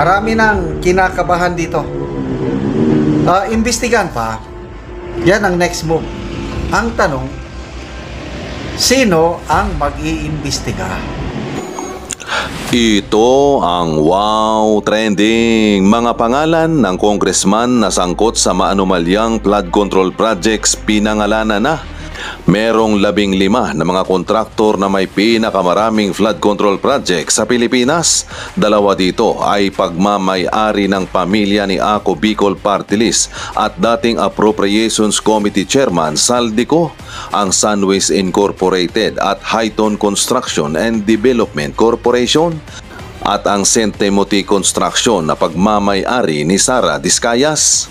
Marami nang kinakabahan dito. Imbestigahan pa. Yan ang next move. Ang tanong, sino ang mag-iimbestiga? Ito ang wow trending. Mga pangalan ng congressman na sangkot sa maanumalyang flood control projects pinangalanan na. Merong 15 na mga kontraktor na may pinakamaraming flood control project sa Pilipinas. 2 dito ay pagmamay-ari ng pamilya ni Ako Bicol Party List at dating Appropriations Committee Chairman Saldico, ang Sunways Incorporated at Highton Construction and Development Corporation at ang St. Timothy Construction na pagmamay-ari ni Sara Discayas.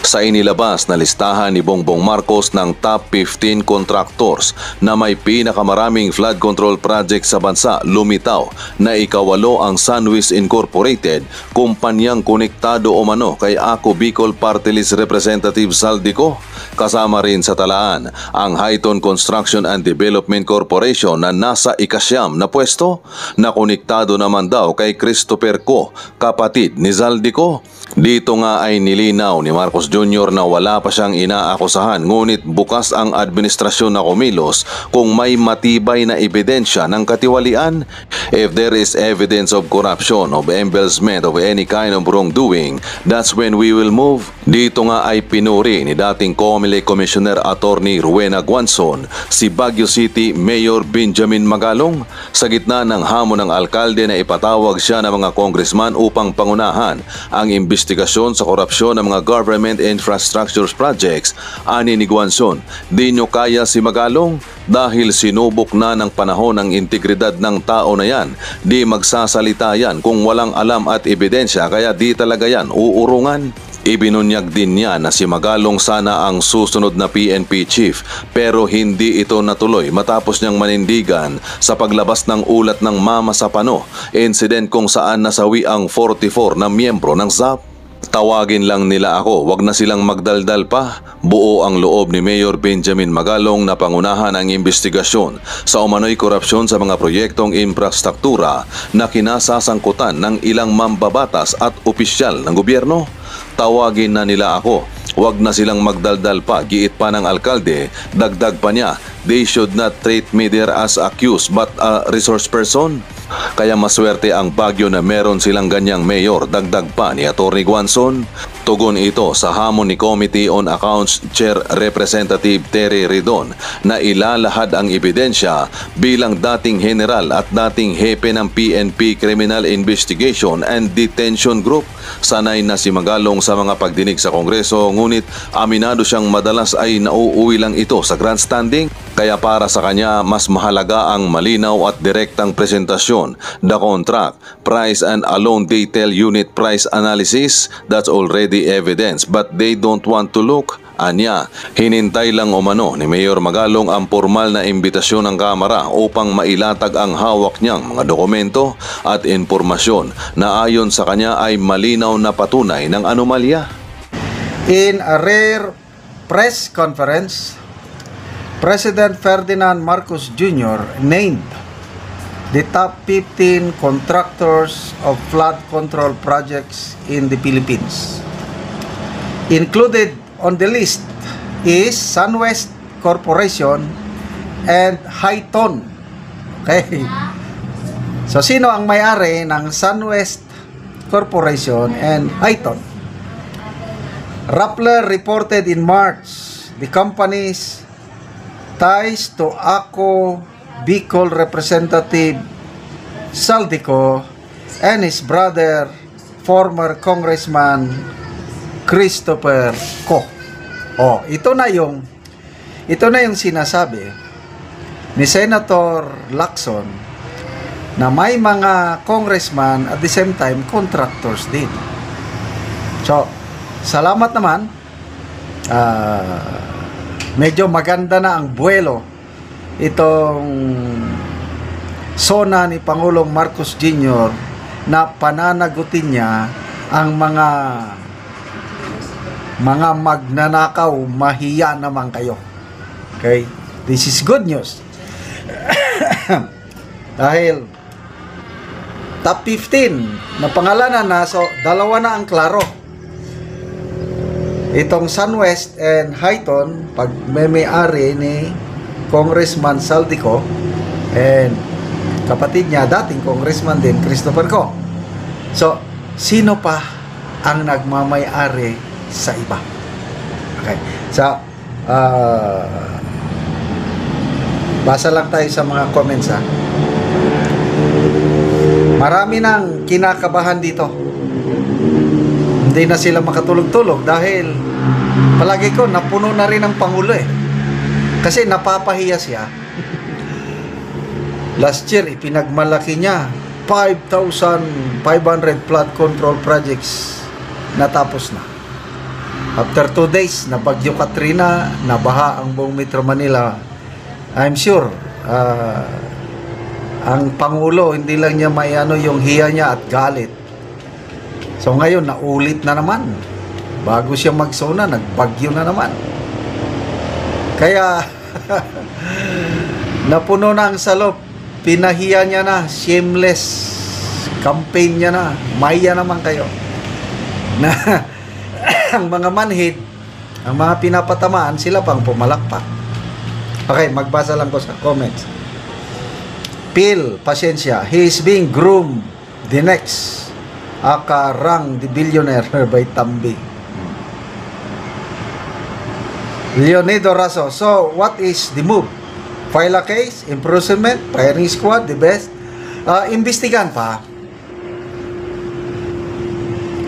Sa inilabas na listahan ni Bongbong Marcos ng top 15 contractors na may pinakamaraming flood control project sa bansa, lumitaw na ikawalo ang Sunways Incorporated, kumpanyang konektado umano kay Ako Bicol Party List Representative Saldico. Kasama rin sa talaan ang Highton Construction and Development Corporation na nasa ikasyam na pwesto, na konektado naman daw kay Christopher Co, kapatid ni Saldico. Dito nga ay nilinaw ni Marcos Jr. na wala pa siyang inaakusahan, ngunit bukas ang administrasyon na kumilos kung may matibay na ebidensya ng katiwalian. If there is evidence of corruption, of embezzlement, of any kind of wrongdoing, that's when we will move. Dito nga ay pinuri ni dating COMELEC Commissioner Attorney Rowena Guanzon si Baguio City Mayor Benjamin Magalong sa gitna ng hamon ng alkalde na ipatawag siya ng mga congressman upang pangunahan ang investigasyon sa korupsyon ng mga government infrastructure projects. Ani ni Guanzon, di nyo kaya si Magalong dahil sinubok na ng panahon ang integridad ng tao na yan. Di magsasalita yan kung walang alam at ebidensya, kaya di talaga yan uurungan. Ibinunyag din niya na si Magalong sana ang susunod na PNP chief, pero hindi ito natuloy matapos niyang manindigan sa paglabas ng ulat ng Mama sa Pano, incident kung saan nasawi ang 44 na miyembro ng ZAP. Tawagin lang nila ako, wag na silang magdaldal pa. Buo ang loob ni Mayor Benjamin Magalong na pangunahan ang investigasyon sa umano'y korupsyon sa mga proyektong infrastruktura na kinasasangkutan ng ilang mambabatas at opisyal ng gobyerno. Tawagin na nila ako, wag na silang magdaldal pa, giit pa ng alkalde. Dagdag pa niya, they should not treat me there as accused but a resource person. Kaya maswerte ang Baguio na meron silang ganyang mayor, dagdag pa ni Atty. Guanzon. Tugon ito sa hamon ni Committee on Accounts Chair Representative Terry Ridon na ilalahad ang ebidensya bilang dating general at dating hepe ng PNP Criminal Investigation and Detention Group. Sanay na si Magalong sa mga pagdinig sa Kongreso, ngunit aminado siyang madalas ay nauuwi lang ito sa grandstanding. Kaya para sa kanya, mas mahalaga ang malinaw at direktang presentasyon. The contract, price and alone detail unit price analysis, that's already evidence, but they don't want to look. Anya, hinintay lang umano ni Mayor Magalong ang formal na imbitasyon ng Kamara upang mailatag ang hawak niyang mga dokumento at impormasyon na ayon sa kanya ay malinaw na patunay ng anomalya. In a rare press conference, President Ferdinand Marcos Jr. named the top 15 contractors of flood control projects in the Philippines. Included on the list is Sunwest Corporation and Highton. Okay. So, sino ang may-ari ng Sunwest Corporation and Highton? Rappler reported in March the company's ties to Ako Bicol Representative Saldico and his brother, former Congressman Christopher Co. Oh, ito na yung sinasabi ni Senator Lacson na may mga congressman at the same time contractors din. So, salamat naman. Medyo maganda na ang buwelo itong sona ni Pangulong Marcos Jr. na pananagutin niya ang mga magnanakaw. Mahiya naman kayo. Okay? This is good news. Dahil top 15 na pangalanan na. So, dalawa na ang klaro. Itong SunWest and Highton, pag may-ari ni Congressman Saldico and kapatid niya, dating congressman din, Christopher Co. So, sino pa ang nagmamay-ari sa iba? Okay. So, basa lang tayo sa mga comments, ha. Marami nang kinakabahan dito. Hindi na sila makatulog-tulog dahil palagi ko napuno na rin ang Pangulo eh. Kasi napapahiya siya. Last year, ipinagmalaki niya 5,500 flood control projects natapos na. After 2 days, na Bagyo Katrina, nabaha ang buong Metro Manila. I'm sure, ang Pangulo, hindi lang niya may yung hiya niya at galit. So ngayon, naulit na naman. Bago siya magsona, nagbagyo na naman. Kaya, napuno na ang salop. Pinahiya niya na, shameless campaign niya na. Maya naman kayo. Na ang mga manhid, ang mga pinapatamaan, sila pang pumalakpak. Okay, magbasa lang ko sa comments. Phil, pasensya. He is being groomed. The next Akarang the Billionaire by Tambi. Leonido Raso. So, what is the move? File a case, imprisonment, firing squad, the best. Imbestigan pa.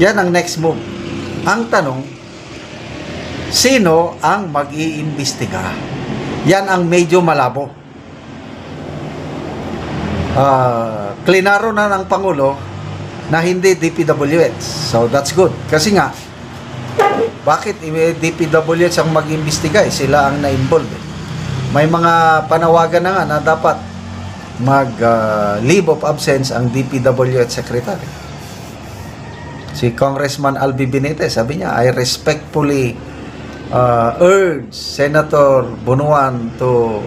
Yan ang next move. Ang tanong, sino ang mag-iimbestiga? Yan ang medyo malabo. Klinaro na ng Pangulo na hindi DPWH. So, that's good. Kasi nga, bakit DPWH ang mag-imbestiga? Sila ang na-involve. May mga panawagan na nga na dapat mag-leave of absence ang DPWH Secretary. Si Congressman Albi Benitez, sabi niya, I respectfully urge Senator Bunuan to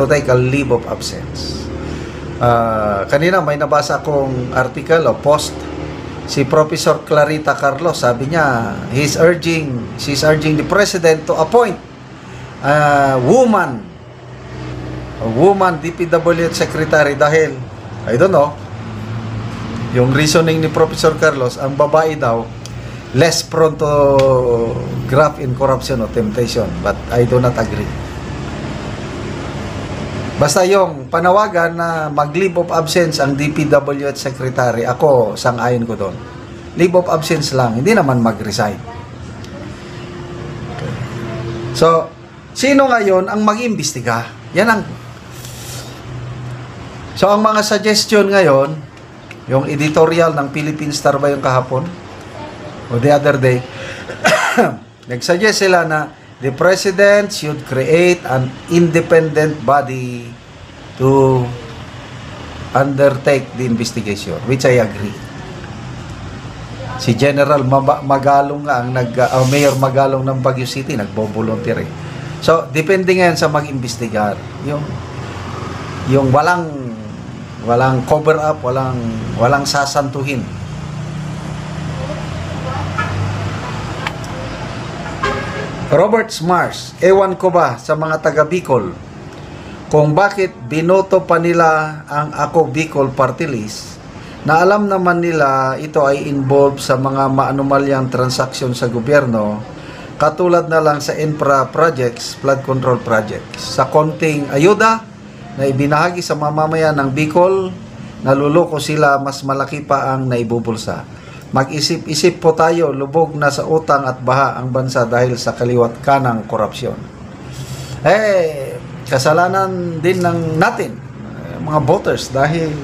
take a leave of absence. Kanina may nabasa akong article o post, si Professor Clarita Carlos, sabi niya she's urging the President to appoint a woman DPWH Secretary dahil I don't know, yung reasoning ni Professor Carlos, ang babae daw less prone to graft in corruption or temptation, but I do not agree. Basta yung panawagan na mag-leave of absence ang DPWH Secretary, ako sang-ayon ko doon. Leave of absence lang, hindi naman mag-resign. Okay. So, sino ngayon ang mag-imbestiga? Yan ang... So, ang mga suggestion ngayon, yung editorial ng Philippine Star ba yung kahapon? O the other day, nag-suggest sila na the President should create an independent body to undertake the investigation, which I agree. Si General Magalong nga, Mayor Magalong ng Baguio City, nagbo-volunteer eh. So, depende ngayon sa mag-imbestigar. Yung walang cover up, walang sasantuhin. Robert Mars, ewan ko ba sa mga taga Bicol kung bakit binoto pa nila ang Ako Bicol Party List na alam naman nila ito ay involved sa mga maanumalyang transaksyon sa gobyerno, katulad na lang sa infra projects, flood control projects. Sa konting ayuda na ibinahagi sa mamamayan ng Bicol, naluloko sila, mas malaki pa ang naibubulsa. Mag-isip-isip po tayo, lubog na sa utang at baha ang bansa dahil sa kaliwat kanang korupsyon. Kasalanan din ng natin, mga voters, dahil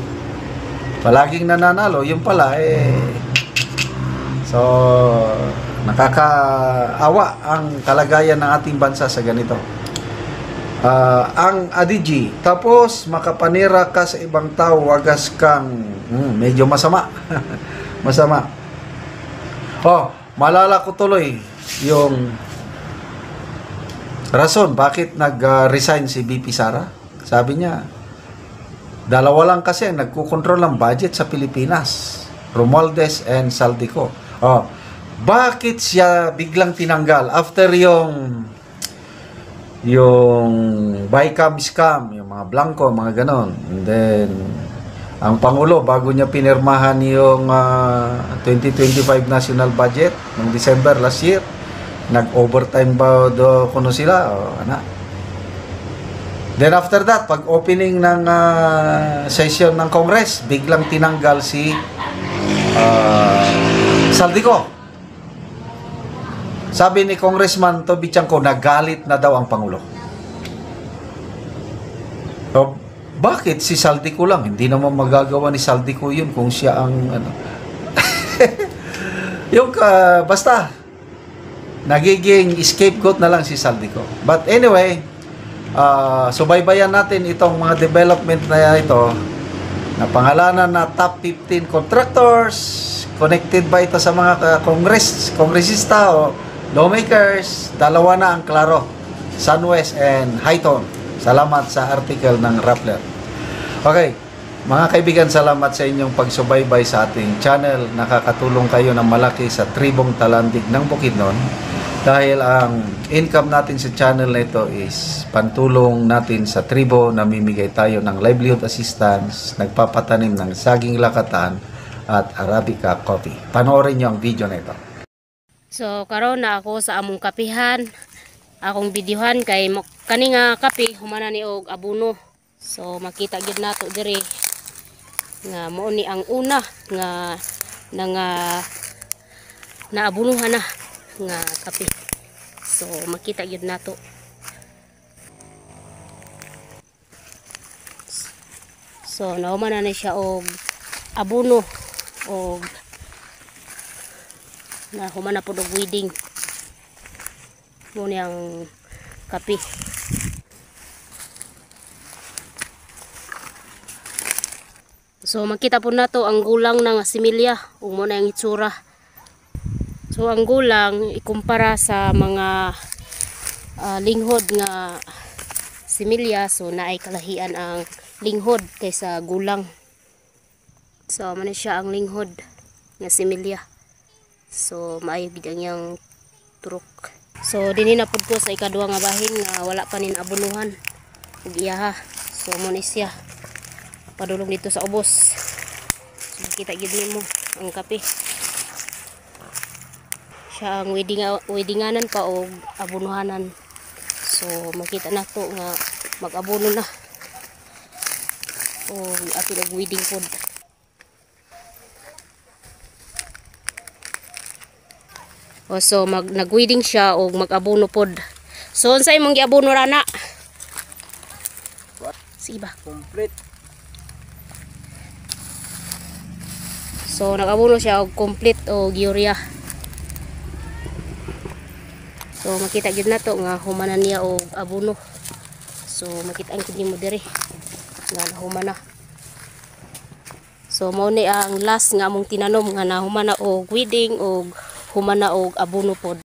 palaging nananalo, yung pala, so, nakakaawa ang kalagayan ng ating bansa sa ganito. Ang adiji, tapos makapanira ka sa ibang tao, wagas kang medyo masama. Masama. Malala ko tuloy yung rason bakit nag-resign si BP Sara. Sabi niya, Dalawa lang kasi ang nagkukontrol ng budget sa Pilipinas. Romualdez and Saldico. Oh, bakit siya biglang tinanggal after yung Bicam scam, yung mga blanco, mga ganon. And then ang Pangulo, bago niya pinirmahan yung 2025 national budget noong December last year, nag-overtime ba kuno sila? O, Then after that, pag opening ng session ng Congress, biglang tinanggal si Saldico. Sabi ni Congressman Toby Chanco, nagalit na daw ang Pangulo. So, bakit si Saldico lang? Hindi naman magagawa ni Saldico yun kung siya ang basta nagiging scapegoat na lang si Saldico. But anyway, subaybayan natin itong mga development na ito na pangalanan na top 15 contractors. Connected ba ito sa mga kongresista o lawmakers? Dalawa na ang klaro, Sunwest and Highton. Salamat sa article ng Rappler. Okay, mga kaibigan, salamat sa inyong pagsubaybay sa ating channel. Nakakatulong kayo ng malaki sa tribong Talandig ng Bukidnon dahil ang income natin sa channel na ito is pantulong natin sa tribo. Namimigay tayo ng livelihood assistance, nagpapatanim ng saging lakatan at Arabica coffee. Panoorin nyo ang video na ito. So karon na ako sa among kapihan, akong videohan kay kani nga kape humana ni og abono. So makita gid nato diri nga mao ni ang una nga naabunuhan na nga kape. So makita gid nato. So nahuman na siya og abono og nahuman na pud og weeding. Mo ni ang kape. So makita po nato ang gulang ng similya ug mo na ang itsura. So ang gulang ikumpara sa mga linghod nga similya, so naay kalahian ang linghod kaysa gulang. So man siya ang linghod nga similya. So maayo gid ang iyang turok. So dinhi na pud ko sa ikaduha nga bahin nga wala pa nin abunuhan ug iyaha. So mo ni siya padulong dito sa ubos. So makita gid nimo ang kape. Siya ang weddinganan pa og abunuhanan. So makita nato nga mag-abono na. O ato og wedding pod. O so nag-wedding siya og mag-abono pod. So unsay imong giabono rana? Sige ba? Complete. So nag-abono siya og complete og urea. So makita gid nato nga humanan niya og abono. So makita ang kini mo diri nga humana. So mao ni ang last nga among tinanom nga nahumana og weeding og humana og abono pod.